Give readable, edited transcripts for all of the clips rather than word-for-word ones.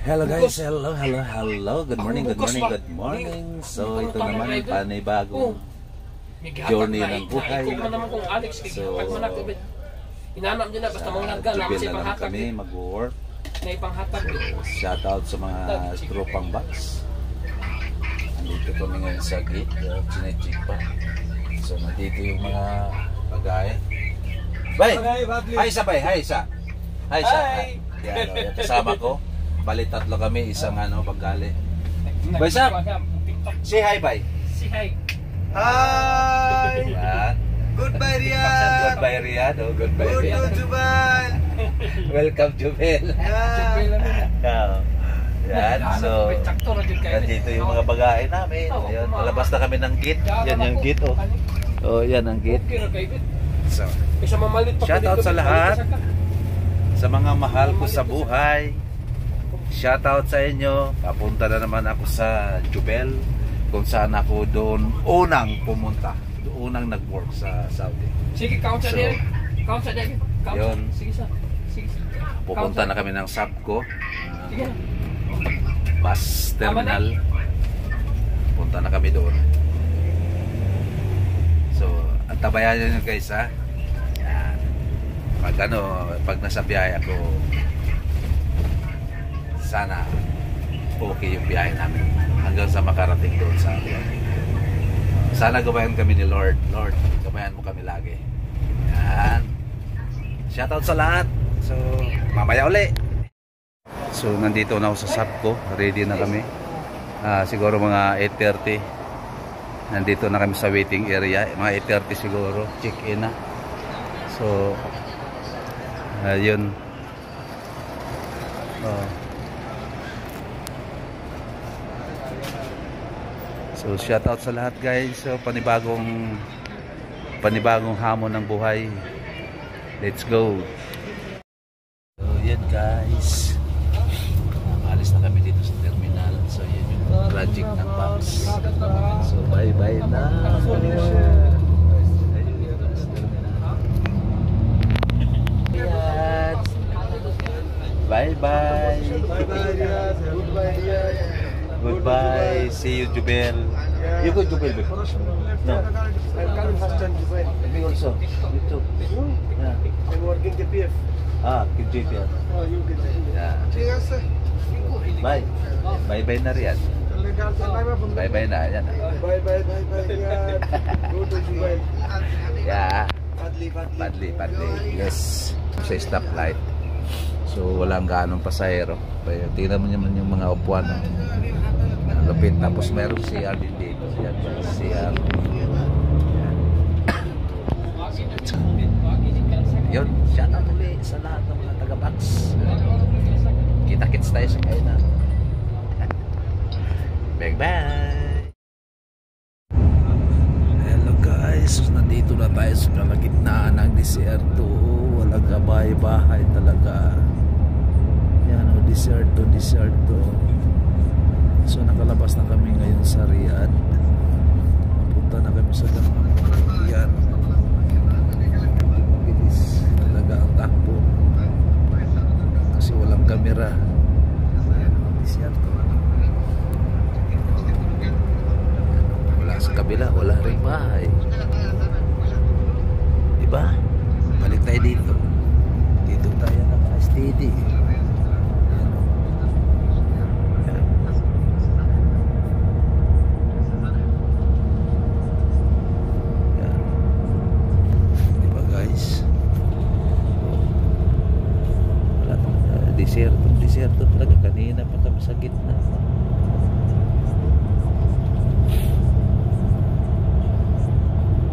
Hello guys, hello. Good morning. So ito naman panibagong journey ng buhay. So inanam din na basta mga nagga na kasi panghatag kami mag-work. Na ipanghatag. Shout out sa mga tropang box. Nandito kami ngayon sa gate, chinecheck pa. So nandito yung mga bagay. Bay! Hi sa bay, hi sa. Yan, kasama ko. Bali tatlo kami, isang paggali. Bay sa. Say hi, bay. Say hi. Hi. Yan. Goodbye Riyadh. Goodbye Riyadh. Oh, goodbye Riyadh. Welcome Jubel. Welcome Jubel. Yan, so nandito yung mga bagay namin. Ayun, palabas na kami ng gate. Yan yung gate, oh. Oh, yan ang gate. So, shout out sa lahat. Sa mga mahal ko sa buhay. Shout out sa inyo. Papunta na naman ako sa Jubel, kung saan ako doon unang pumunta. Unang nag-work sa Saudi. Sige, count sa din. Count sa din. Yun. Sige sa. Sige. Pupunta na kami ng Sabco. Sige. Bus terminal. Punta na kami doon. So, antabayan nyo guys ha. Yan. Pag nasa biyahe ako, sana okay yung biyahe namin hanggang sa makarating doon sa biyahe. Sana gabayan kami ni Lord. Lord, gabayan mo kami lagi. Yan. Shoutout sa lahat. So, mamaya uli. So, nandito na ako sa Sabco. Ready na kami. Siguro mga 8:30. Nandito na kami sa waiting area. Mga 8:30 siguro. Check-in na. So, yun. So, shoutout sa lahat guys. So, panibagong hamon ng buhay. Let's go. So, yan guys. Alis na kami dito sa terminal. So, yan yung project ng box. So, bye-bye na. Bye-bye. Goodbye. See you, Jubel. You go, Jubel. No. I'm coming first time Jubel. Me also. You too. Yeah. I'm working KPF. KPF. Oh, you get it. Yeah. Yes. Bye. Bye-bye na riyan. Bye-bye na. Ayan. Bye. Go to Jubel. Yeah. Padli. Yes. Sa stoplight. So, walang ganong pasahero. Tingnan mo naman yung mga upuan. Lupit. Tapos meron CR din dito. Yan. CR. Yun. Shout out ulit sa lahat ng mga taga-box. Kita-kits tayo sa kainan. Bye-bye. Hello guys. Nandito na tayo sa kalagitnaan ng desierto. Walang bahay-bahay talaga. Yan o, desierto. So nakalabas na kami ngayon sa Riyadh. Napunta na kami sa Riyadh. Bilis talaga ang takbo kasi walang kamera. Desierto. Wala sa kabila, wala rin bahay. Diba? Balik tayo dito. Dito tayo naka-steady. Desierto talaga. Kanina pa kami sa gitna.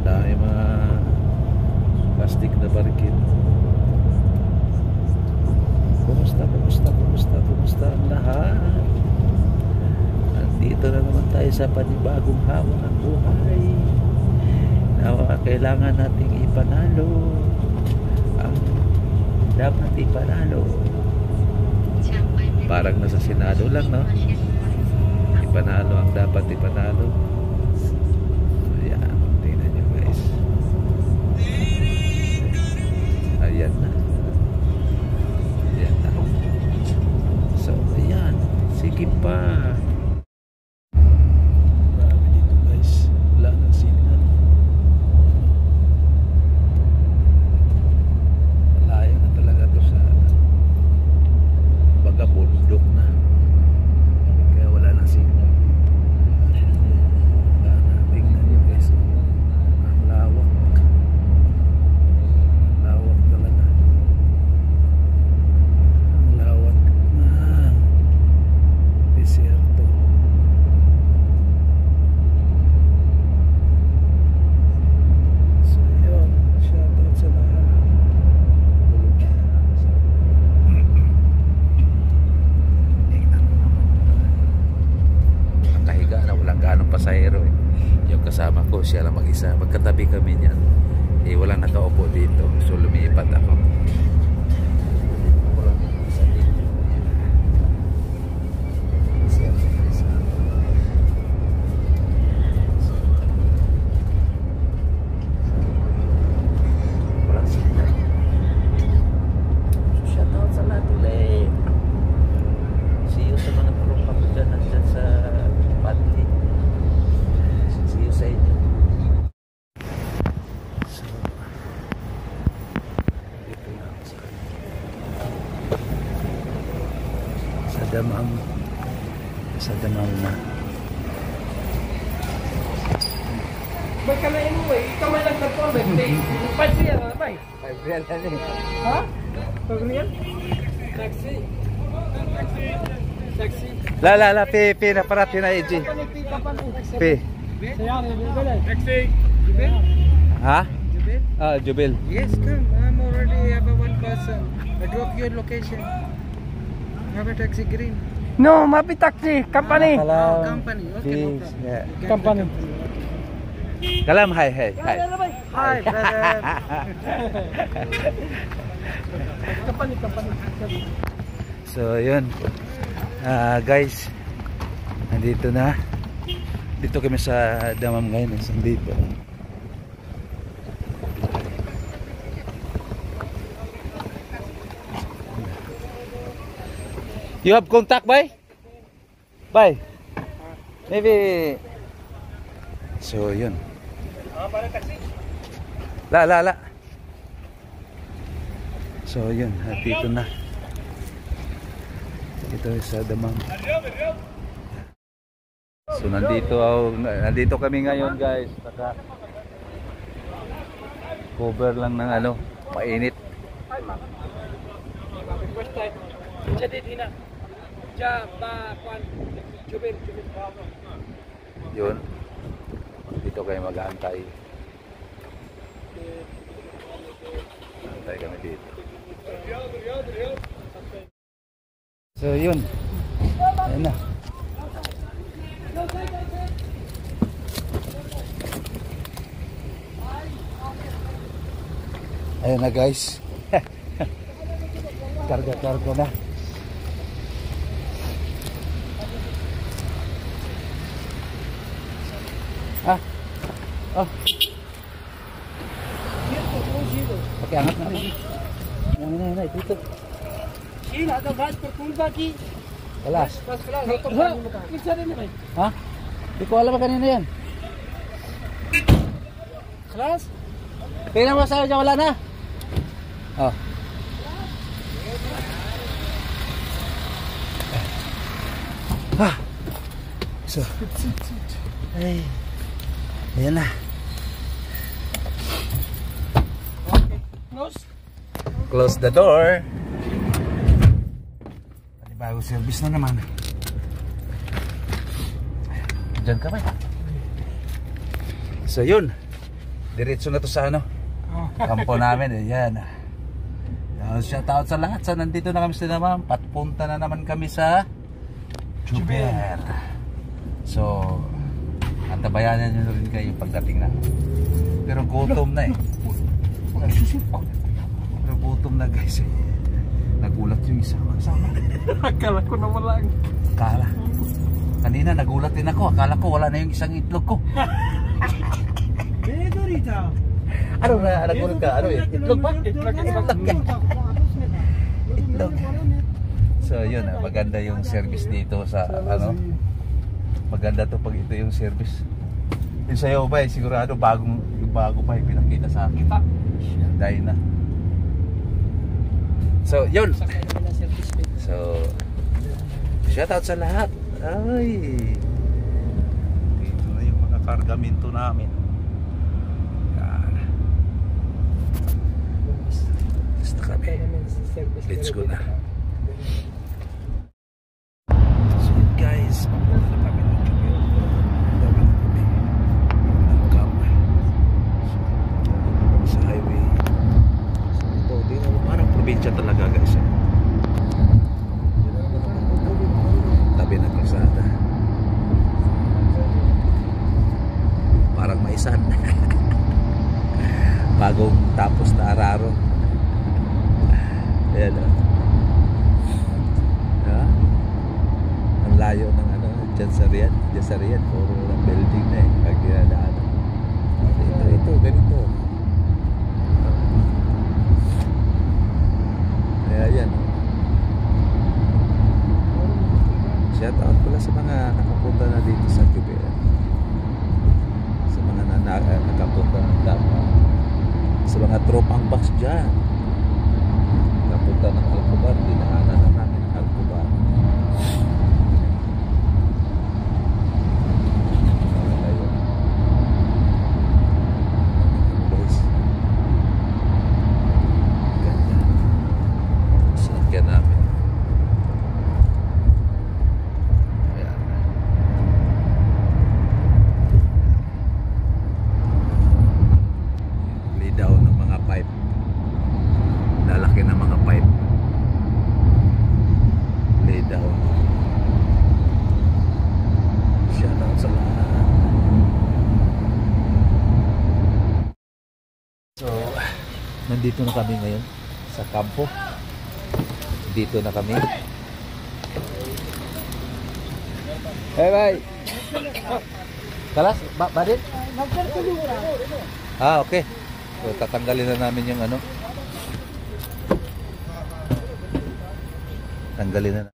Dahil mga plastic na barikin. Kumusta ang lahat? Nandito na naman tayo sa panibagong hamon ng buhay na kailangan nating ipanalo ang dapat ipanalo. Parang nasa Senado lang, no? Ipanalo ang dapat ipanalo. Ayan, tingnan nyo guys. Ayan na. So, ayan. pa. Grabe dito guys. Wala nang signal. Malayo na talaga to sa baga bundok na. Kaya wala nang signal. Tingnan nyo guys. Ang lawak. Lawak talaga. Ang lawak na desierto. So yun, shoutout sa lahat. Ang kahiga na walang ganong pasahero eh. Yung kasama ko, siya lang mag-isa. Magkatabi kami niyan. Eh, walang nakaupo dito. So, lumipat ako. Walang signal. So, shoutout sa lahat ulit. See you sa mga tropa ko dyan nandyan sa Padli. See you sa inyo. So, dito lang sa Damam na. Magkalain mo eh. Ikaw may nagtagpon. Five real na ba? 5 real na rin. Ha? 5 real? Taxi. Taxi. La, pi na parati na EG. Pi. Taxi. Ha? Jubil? Ah, Jubil. Yes, come. I'm already have a one person. I drop your location. Have a taxi green. No, mapi taxi. Company. Oh, company. Okay, no problem. Yeah. You get Company. the Kalam, hi. Hi, brother. Company. So, yun. Guys, nandito na. Dito kami sa Damam ngayon. Nandito. You have contact, bye? Bye. Maybe. So, yun. La. So, yun. Dito na. Dito sa Damam. So, nandito kami ngayon, guys. Saka cover lang ng ano, mainit. First time. Jadi dina. Jubil. Yun. Dito kayo mag-aantay. Antay kami dito. So yun. Ayan na. Ayan na guys. Karga na. Oh. Pakai angat na rin. Yang ini dito. Sila ada gas perkumba ki. Kelas. Kelas. Bisa rin ba? Ha? Di ko alam kanina yan. Kelas. Kailan mo sa wala na? Oh. So. Ay. Ayan na. Close the door. Bago service na naman. Diyan ka ba? So yun. Diretso na to sa ano. Kampo namin. Ayan. Shout out sa lahat. So nandito na kami sa naman. Patpunta na naman kami sa Jubil. So antabayanan nyo rin kayo pagdating na. Pero gutom na eh. Pero gutom na guys eh. Nagulat yung isa kasama. Akala ko naman lang. Akala. Kanina nagulat din ako. Akala ko wala na yung isang itlog ko. Ano na nagulat ka? Ano yun? Itlog ba? Itlog. So yun, maganda yung service dito sa ano. Maganda to pag ito yung service. Yung sa'yo ba, sigurado bago pa yung pinakita sa akin. Yan, dahil na. So yun. Sakay namin ng service bed. So shout out sa lahat. Ay. Dito na yung mga kargamento namin. Yan. Basta kami. Sakay namin sa service bed. Let's go na. So guys, papunta na kami ng Jubel. Dami na kami. Welcome. So, sa highway. So ito, tingnan mo, parang probinsya talaga guys. Tabi ng kalsada. Parang maisan. Bagong tapos na araro. Ayan o. Ang layo ng ano, dyan sa Riyadh. Puro ng building na eh. Pag dinadaanan. Ito, ganito. Ayan. Shout out pala sa mga nakapunta na dito sa Jubel. Sa mga nakapunta ng Davao. Sa mga tropang bus dyan. Nakapunta ng Alcobar. Dinaanan na namin ng Alcobar. Ayun. Guys. Ganda. Saan ka namin? Daw ng mga pipe, lalaki ng mga pipe, lay down. Shout out sa lahat. So nandito na kami ngayon sa kampo. Dito na kami. Hey bye. Kalas badit. Okay. So, tatanggalin na namin yung ano. Tanggalin na.